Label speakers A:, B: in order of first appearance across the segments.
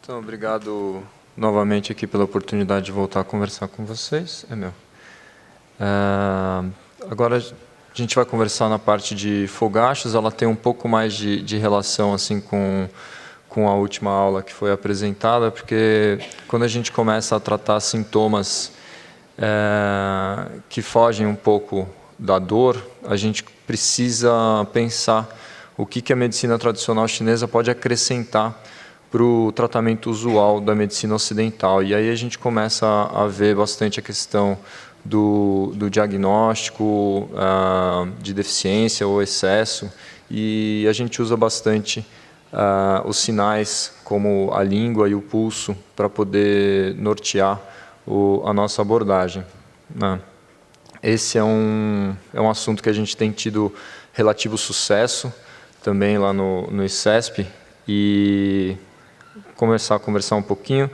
A: Então, obrigado novamente aqui pela oportunidade de voltar a conversar com vocês. É meu. Agora a gente vai conversar na parte de fogachos. Ela tem um pouco mais de relação assim com a última aula que foi apresentada, porque quando a gente começa a tratar sintomas que fogem um pouco da dor, a gente precisa pensar o que a medicina tradicional chinesa pode acrescentar para o tratamento usual da medicina ocidental. E aí a gente começa a ver bastante a questão do diagnóstico de deficiência ou excesso, e a gente usa bastante os sinais como a língua e o pulso para poder nortear a nossa abordagem. Esse é um assunto que a gente tem tido relativo sucesso também lá no ICESP, e conversar um pouquinho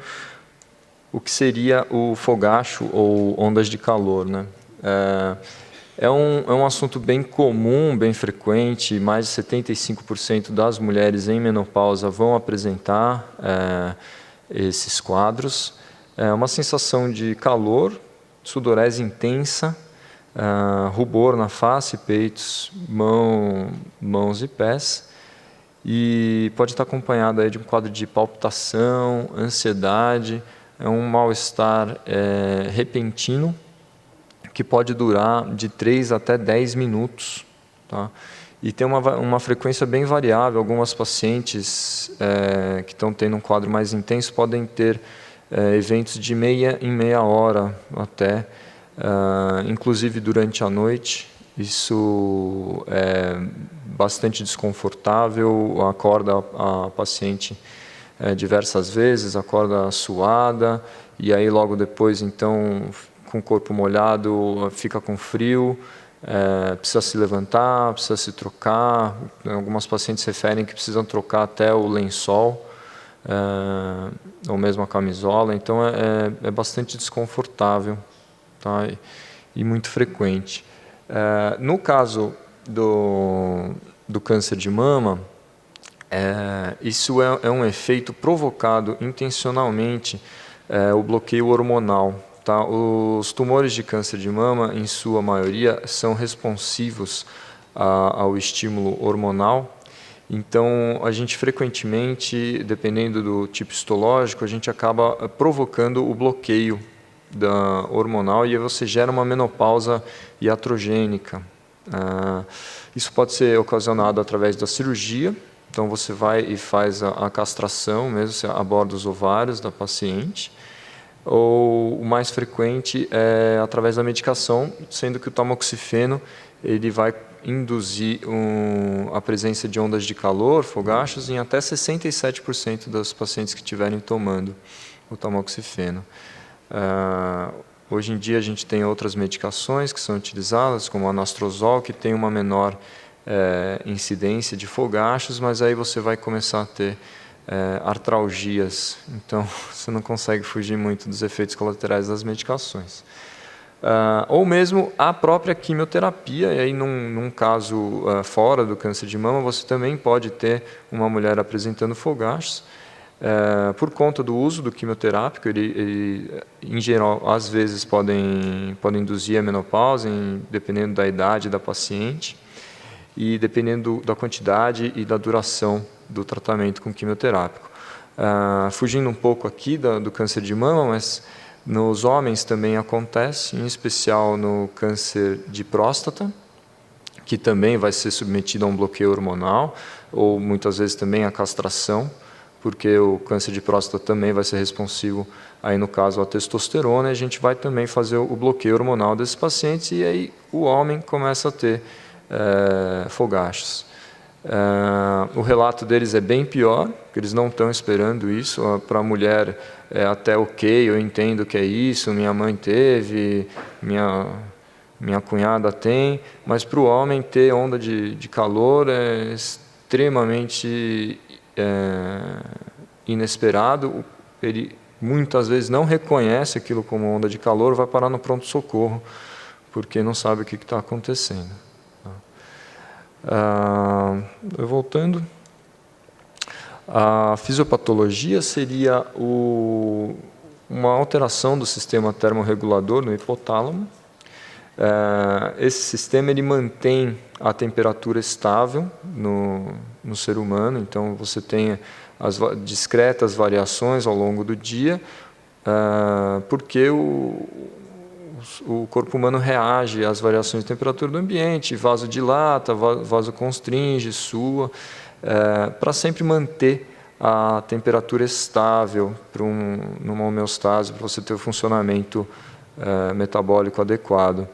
A: o que seria o fogacho ou ondas de calor, né? É um assunto bem comum, bem frequente. Mais de 75% das mulheres em menopausa vão apresentar esses quadros. É uma sensação de calor, sudorese intensa, rubor na face, peitos, mãos e pés. E pode estar acompanhado aí de um quadro de palpitação, ansiedade, um mal-estar repentino, que pode durar de 3 até 10 minutos. Tá? E tem uma frequência bem variável. Algumas pacientes que estão tendo um quadro mais intenso podem ter eventos de meia em meia hora até, inclusive durante a noite. Isso é bastante desconfortável, acorda a paciente diversas vezes, acorda suada, e aí logo depois, então, com o corpo molhado, fica com frio, precisa se levantar, precisa se trocar. Algumas pacientes referem que precisam trocar até o lençol, ou mesmo a camisola, então é bastante desconfortável, tá? E muito frequente. No caso do câncer de mama, isso é um efeito provocado intencionalmente, o bloqueio hormonal. Tá? Os tumores de câncer de mama, em sua maioria, são responsivos ao estímulo hormonal. Então, a gente frequentemente, dependendo do tipo histológico, a gente acaba provocando o bloqueio hormonal, e aí você gera uma menopausa iatrogênica. Isso pode ser ocasionado através da cirurgia. Então você vai e faz a castração, mesmo você aborda os ovários da paciente, ou o mais frequente é através da medicação, sendo que o tamoxifeno ele vai induzir a presença de ondas de calor, fogachos, em até 67% das pacientes que estiverem tomando o tamoxifeno. Hoje em dia a gente tem outras medicações que são utilizadas, como a anastrozol, que tem uma menor incidência de fogachos, mas aí você vai começar a ter artralgias, então você não consegue fugir muito dos efeitos colaterais das medicações. Ou mesmo a própria quimioterapia, e aí num caso fora do câncer de mama, você também pode ter uma mulher apresentando fogachos, por conta do uso do quimioterápico. Ele, em geral, às vezes pode induzir a menopausa, dependendo da idade da paciente, e dependendo da quantidade e da duração do tratamento com quimioterápico. Fugindo um pouco aqui do câncer de mama, mas nos homens também acontece, em especial no câncer de próstata, que também vai ser submetido a um bloqueio hormonal, ou muitas vezes também a castração, porque o câncer de próstata também vai ser responsivo, aí no caso, à testosterona, e a gente vai também fazer o bloqueio hormonal desses pacientes, e aí o homem começa a ter fogachos. O relato deles é bem pior, porque eles não estão esperando isso. Para a mulher é até ok, eu entendo que é isso, minha mãe teve, minha cunhada tem, mas para o homem ter onda de calor é extremamente inesperado. Ele muitas vezes não reconhece aquilo como onda de calor, vai parar no pronto-socorro, porque não sabe o que está acontecendo. Voltando, A fisiopatologia seria uma alteração do sistema termorregulador no hipotálamo. Esse sistema ele mantém a temperatura estável no ser humano, então você tem as discretas variações ao longo do dia, porque o corpo humano reage às variações de temperatura do ambiente, vasodilata, vasoconstringe, sua, para sempre manter a temperatura estável numa homeostase, para você ter o funcionamento metabólico adequado.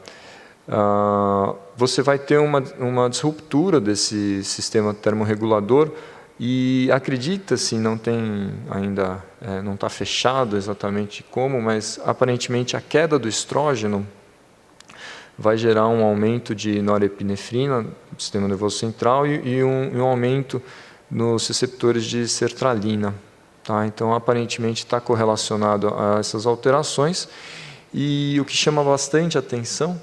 A: Você vai ter uma disruptura desse sistema termorregulador e acredita-se, não tem ainda, não está fechado exatamente como, mas aparentemente a queda do estrógeno vai gerar um aumento de norepinefrina no sistema nervoso central e um aumento nos receptores de sertralina. Tá? Então, aparentemente está correlacionado a essas alterações. E o que chama bastante atenção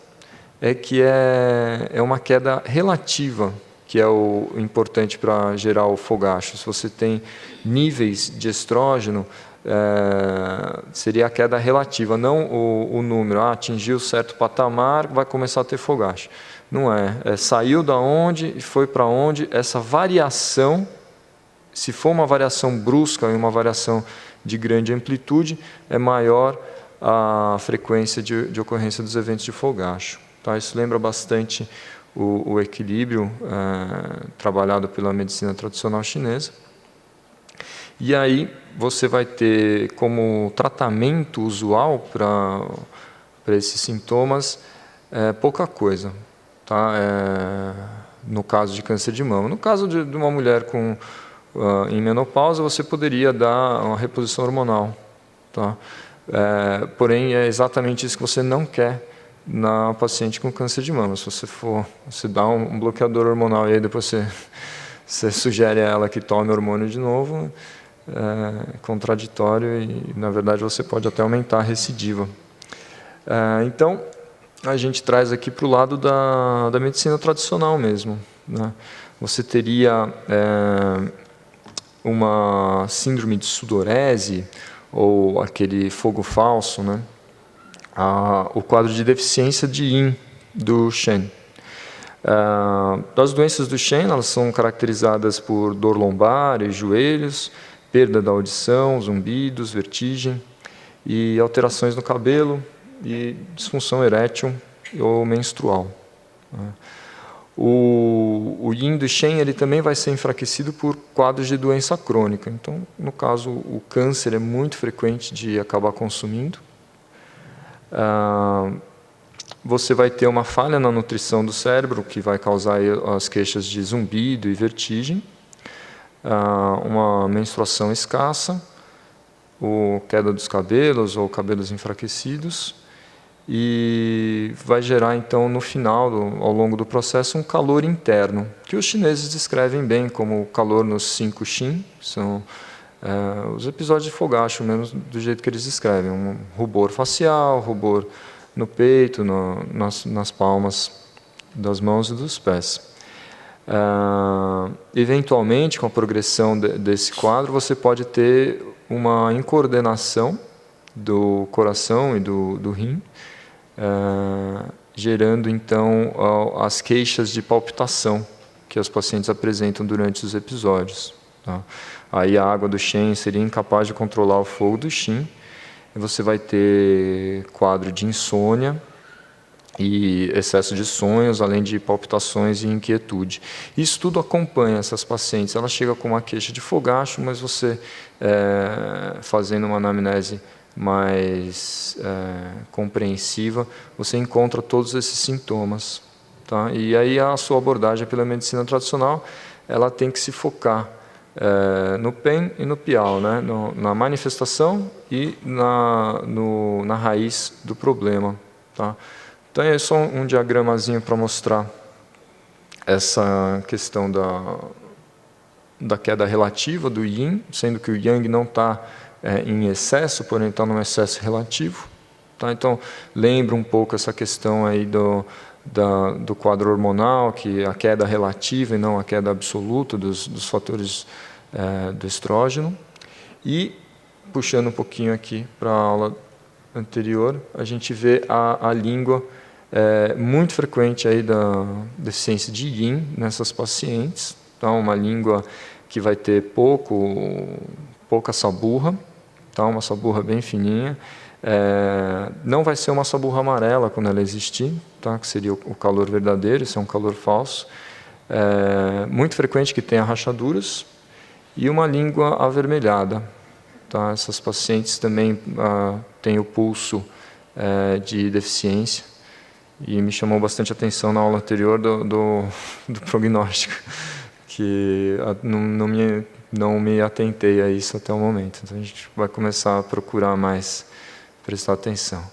A: é que é uma queda relativa, que é o importante para gerar o fogacho. Se você tem níveis de estrógeno, seria a queda relativa, não o número. Atingiu certo patamar, vai começar a ter fogacho. Não é. Saiu da onde e foi para onde. Essa variação, se for uma variação brusca e uma variação de grande amplitude, é maior a frequência de ocorrência dos eventos de fogacho. Tá? Isso lembra bastante o equilíbrio trabalhado pela medicina tradicional chinesa. E aí você vai ter como tratamento usual para esses sintomas pouca coisa. Tá? No caso de câncer de mama. No caso de uma mulher em menopausa, você poderia dar uma reposição hormonal. Tá? Porém, é exatamente isso que você não quer na paciente com câncer de mama. Se você dá um bloqueador hormonal e aí depois você sugere a ela que tome hormônio de novo, é contraditório e, na verdade, você pode até aumentar a recidiva. Então, a gente traz aqui para o lado da medicina tradicional mesmo. Né? Você teria uma síndrome de sudorese, ou aquele fogo falso, né? O quadro de deficiência de Yin do Shen. As doenças do Shen, elas são caracterizadas por dor lombar e joelhos, perda da audição, zumbidos, vertigem e alterações no cabelo e disfunção erétil ou menstrual. O Yin do Shen ele também vai ser enfraquecido por quadros de doença crônica. Então, no caso, o câncer é muito frequente de acabar consumindo. Você vai ter uma falha na nutrição do cérebro, que vai causar as queixas de zumbido e vertigem. Uma menstruação escassa, queda dos cabelos ou cabelos enfraquecidos. E vai gerar, então, no final, ao longo do processo, um calor interno, que os chineses descrevem bem como calor nos 5 Qin, são os episódios de fogacho, mesmo do jeito que eles descrevem, um rubor facial, rubor no peito, nas palmas das mãos e dos pés. Eventualmente, com a progressão desse quadro, você pode ter uma incoordenação do coração e do rim, gerando, então, as queixas de palpitação que os pacientes apresentam durante os episódios. Tá? Aí a água do Shen seria incapaz de controlar o fogo do Qin, e você vai ter quadro de insônia e excesso de sonhos, além de palpitações e inquietude. Isso tudo acompanha essas pacientes. Ela chega com uma queixa de fogacho, mas você, fazendo uma anamnese mais compreensiva, você encontra todos esses sintomas. Tá? E aí a sua abordagem pela medicina tradicional, ela tem que se focar no PEN e no PIAO, né? Na manifestação e na raiz do problema. Tá? Então é só um diagramazinho para mostrar essa questão da queda relativa do Yin, sendo que o Yang não está em excesso, porém está num excesso relativo. Tá? Então, lembra um pouco essa questão aí do quadro hormonal, que a queda relativa e não a queda absoluta dos fatores do estrógeno. E, puxando um pouquinho aqui para a aula anterior, a gente vê a língua muito frequente aí da deficiência de Yin nessas pacientes. Então, uma língua que vai ter pouca saburra, tá? Uma saburra bem fininha. Não vai ser uma saburra amarela quando ela existir, tá? Que seria o calor verdadeiro, isso é um calor falso. Muito frequente que tenha rachaduras e uma língua avermelhada. Tá? Essas pacientes também têm o pulso de deficiência e me chamou bastante atenção na aula anterior do prognóstico, que não me atentei a isso até o momento. Então a gente vai começar a procurar mais, prestar atenção.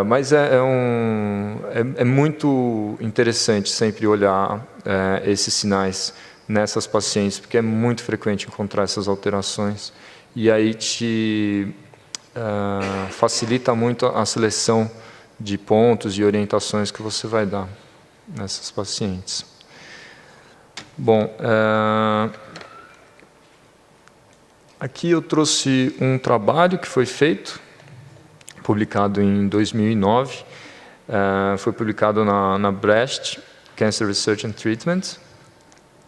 A: Mas é muito interessante sempre olhar esses sinais nessas pacientes, porque é muito frequente encontrar essas alterações, e aí te facilita muito a seleção de pontos e orientações que você vai dar nessas pacientes. Bom, aqui eu trouxe um trabalho que foi feito, publicado em 2009, foi publicado na Breast Cancer Research and Treatment,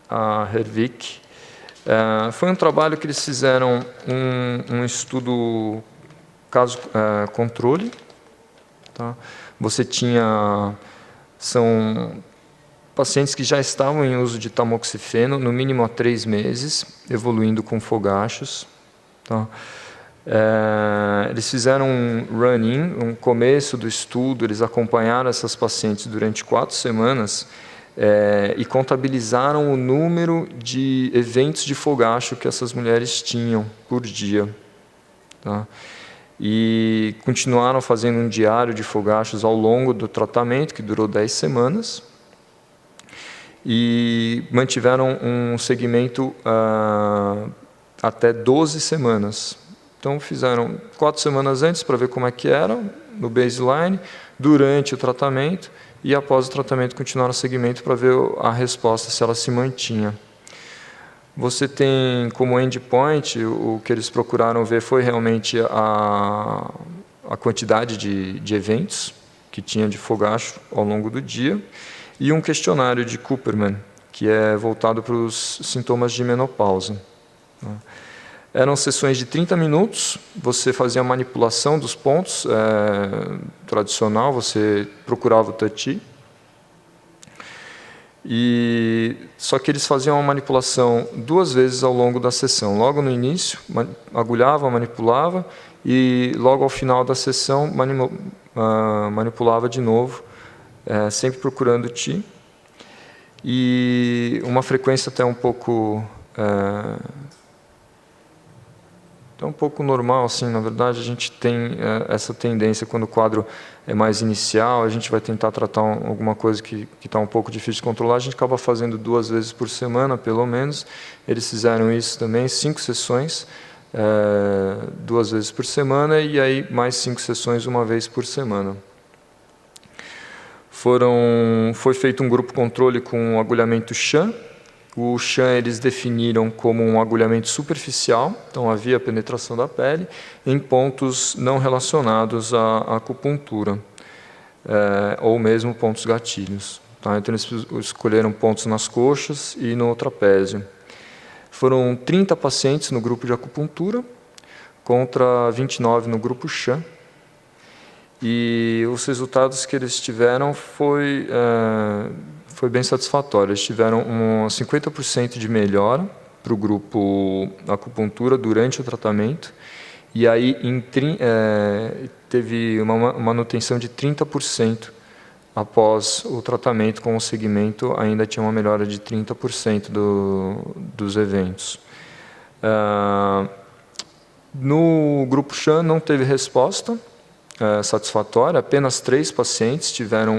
A: a Hervik. Foi um trabalho que eles fizeram um estudo caso controle. Tá? Você são pacientes que já estavam em uso de tamoxifeno, no mínimo há 3 meses, evoluindo com fogachos. Tá? Eles fizeram um run-in, um começo do estudo, eles acompanharam essas pacientes durante 4 semanas e contabilizaram o número de eventos de fogacho que essas mulheres tinham por dia. Tá? E continuaram fazendo um diário de fogachos ao longo do tratamento, que durou 10 semanas, e mantiveram um segmento até 12 semanas. Então, fizeram 4 semanas antes para ver como é que era, no baseline, durante o tratamento, e após o tratamento continuaram o segmento para ver a resposta, se ela se mantinha. Você tem como endpoint, o que eles procuraram ver foi realmente a quantidade de eventos que tinha de fogacho ao longo do dia, e um questionário de Cooperman, que é voltado para os sintomas de menopausa. Eram sessões de 30 minutos, você fazia a manipulação dos pontos, tradicional, você procurava o touch. Só que eles faziam a manipulação 2 vezes ao longo da sessão. Logo no início, agulhava, manipulava, e logo ao final da sessão, manipulava de novo, sempre procurando o TI. E uma frequência até um pouco normal, assim, na verdade. A gente tem essa tendência, quando o quadro é mais inicial, a gente vai tentar tratar alguma coisa que está um pouco difícil de controlar, a gente acaba fazendo 2 vezes por semana, pelo menos. Eles fizeram isso também, 5 sessões, 2 vezes por semana, e aí mais 5 sessões, 1 vez por semana. Foi feito um grupo controle com um agulhamento Shan. O Shan eles definiram como um agulhamento superficial, então havia penetração da pele, em pontos não relacionados à acupuntura, ou mesmo pontos gatilhos. Tá? Então eles escolheram pontos nas coxas e no trapézio. Foram 30 pacientes no grupo de acupuntura, contra 29 no grupo Shan. E os resultados que eles tiveram foi bem satisfatório. Eles tiveram 50% de melhora para o grupo acupuntura durante o tratamento, e aí teve uma manutenção de 30% após o tratamento com o segmento, ainda tinha uma melhora de 30% dos eventos. No grupo Shan não teve resposta satisfatória, apenas 3 pacientes tiveram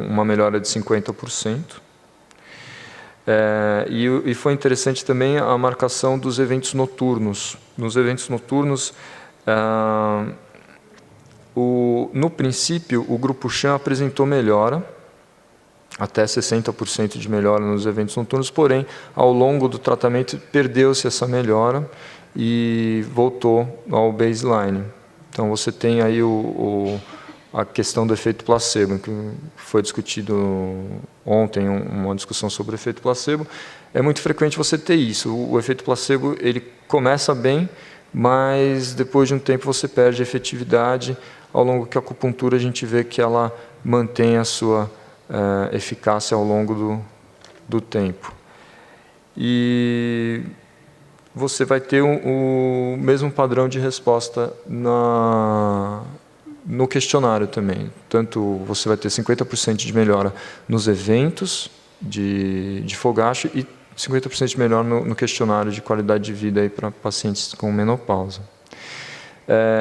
A: uma melhora de 50%. E foi interessante também a marcação dos eventos noturnos. Nos eventos noturnos, no princípio, o grupo Shan apresentou melhora, até 60% de melhora nos eventos noturnos, porém, ao longo do tratamento, perdeu-se essa melhora e voltou ao baseline. Então, você tem aí a questão do efeito placebo, que foi discutido ontem, uma discussão sobre o efeito placebo. É muito frequente você ter isso. O efeito placebo, ele começa bem, mas depois de um tempo você perde efetividade. Ao longo que a acupuntura, a gente vê que ela mantém a sua eficácia ao longo do tempo. E você vai ter o mesmo padrão de resposta no questionário também. Tanto você vai ter 50% de melhora nos eventos de fogacho e 50% de melhora no questionário de qualidade de vida para pacientes com menopausa.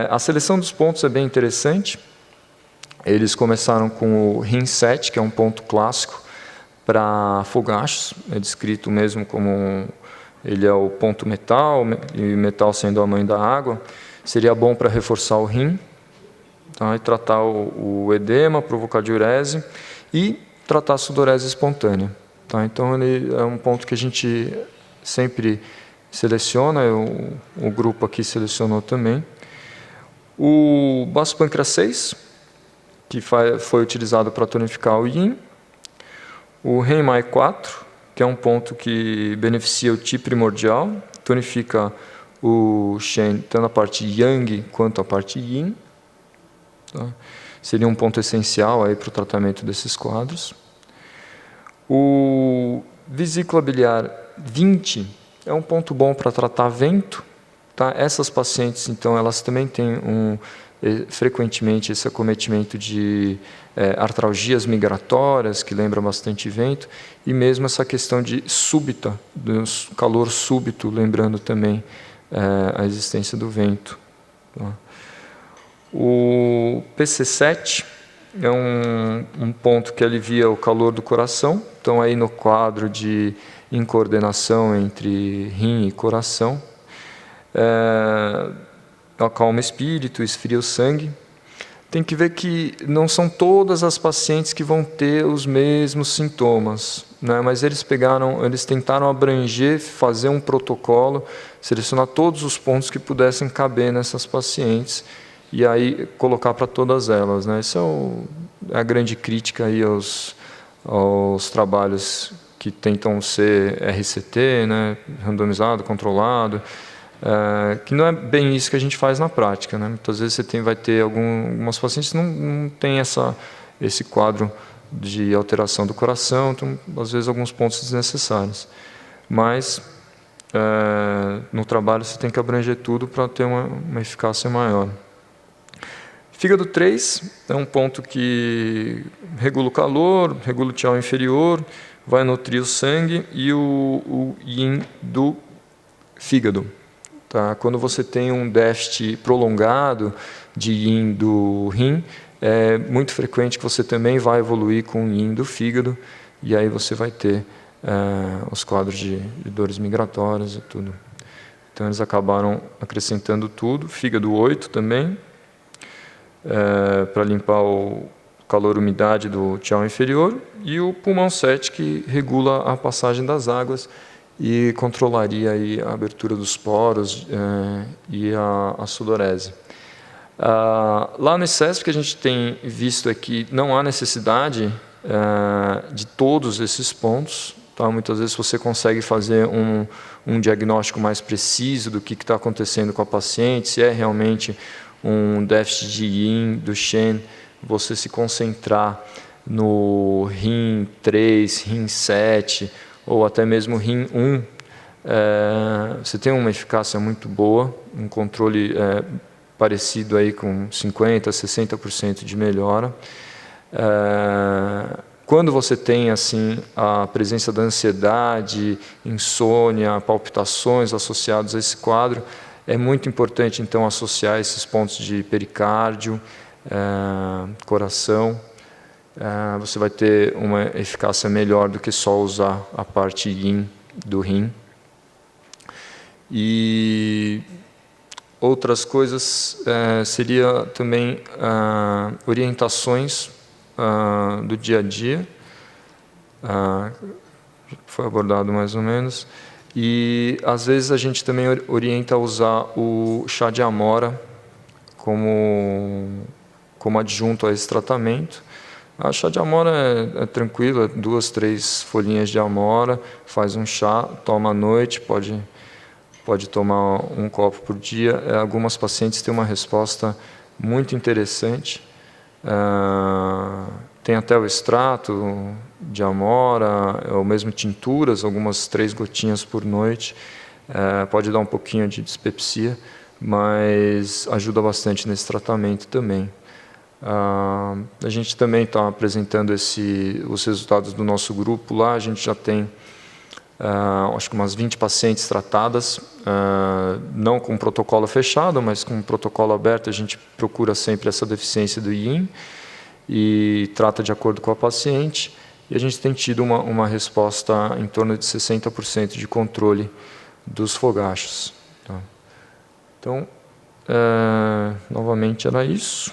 A: A seleção dos pontos é bem interessante. Eles começaram com o Rim 7, que é um ponto clássico para fogachos, é descrito mesmo como ele é o ponto metal, e metal sendo a mãe da água. Seria bom para reforçar o rim, tá? E tratar o edema, provocar diurese e tratar a sudorese espontânea. Tá? Então, ele é um ponto que a gente sempre seleciona, o grupo aqui selecionou também. O baço pâncreas 6, que foi utilizado para tonificar o yin. O Renmai 4, que é um ponto que beneficia o Qi primordial, tonifica o Shen, tanto a parte Yang quanto a parte Yin. Tá? Seria um ponto essencial para o tratamento desses quadros. O vesícula biliar 20 é um ponto bom para tratar vento. Tá? Essas pacientes, então, elas também têm frequentemente esse acometimento de artralgias migratórias, que lembram bastante vento, e mesmo essa questão de súbita, do calor súbito, lembrando também a existência do vento. Tá? O PC7 é um ponto que alivia o calor do coração, então aí no quadro de incoordenação entre rim e coração, acalma o espírito, esfria o sangue. Tem que ver que não são todas as pacientes que vão ter os mesmos sintomas, né? Mas eles tentaram abranger, fazer um protocolo, selecionar todos os pontos que pudessem caber nessas pacientes e aí colocar para todas elas, né? Essa é a grande crítica aí aos trabalhos que tentam ser RCT, né? Randomizado, controlado. Que não é bem isso que a gente faz na prática, né? Muitas vezes vai ter algumas pacientes que não têm esse quadro de alteração do coração, então, às vezes, alguns pontos desnecessários. Mas, no trabalho, você tem que abranger tudo para ter uma eficácia maior. Fígado 3 é um ponto que regula o calor, regula o Qigong inferior, vai nutrir o sangue e o yin do fígado. Tá? Quando você tem um déficit prolongado de yin do rim, é muito frequente que você também vai evoluir com o yin do fígado, e aí você vai ter os quadros de dores migratórias e tudo. Então, eles acabaram acrescentando tudo. Fígado 8 também, para limpar o calor e umidade do Qigong inferior, e o pulmão 7, que regula a passagem das águas, e controlaria aí a abertura dos poros e a sudorese. Lá no ICESP, que a gente tem visto aqui, não há necessidade de todos esses pontos. Tá? Muitas vezes você consegue fazer um diagnóstico mais preciso do que está acontecendo com a paciente, se é realmente um déficit de yin, do Shen, você se concentrar no rim 3, rim 7, ou até mesmo rim 1, você tem uma eficácia muito boa, um controle parecido aí com 50%, 60% de melhora. Quando você tem assim a presença da ansiedade, insônia, palpitações associados a esse quadro, é muito importante então associar esses pontos de pericárdio, coração. Você vai ter uma eficácia melhor do que só usar a parte yin do rim. E outras coisas seria também orientações do dia a dia. foi abordado mais ou menos. E, às vezes, a gente também orienta a usar o chá de amora como adjunto a esse tratamento. A chá de amora é tranquilo, 2, 3 folhinhas de amora, faz um chá, toma à noite, pode tomar um copo por dia. Algumas pacientes têm uma resposta muito interessante. Tem até o extrato de amora, ou mesmo tinturas, algumas 3 gotinhas por noite. Pode dar um pouquinho de dispepsia, mas ajuda bastante nesse tratamento também. A gente também está apresentando os resultados do nosso grupo lá. A gente já tem, acho que umas 20 pacientes tratadas, não com protocolo fechado, mas com protocolo aberto. A gente procura sempre essa deficiência do yin e trata de acordo com a paciente. E a gente tem tido uma resposta em torno de 60% de controle dos fogachos. Tá? Então, novamente era isso.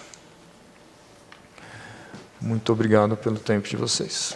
A: Muito obrigado pelo tempo de vocês.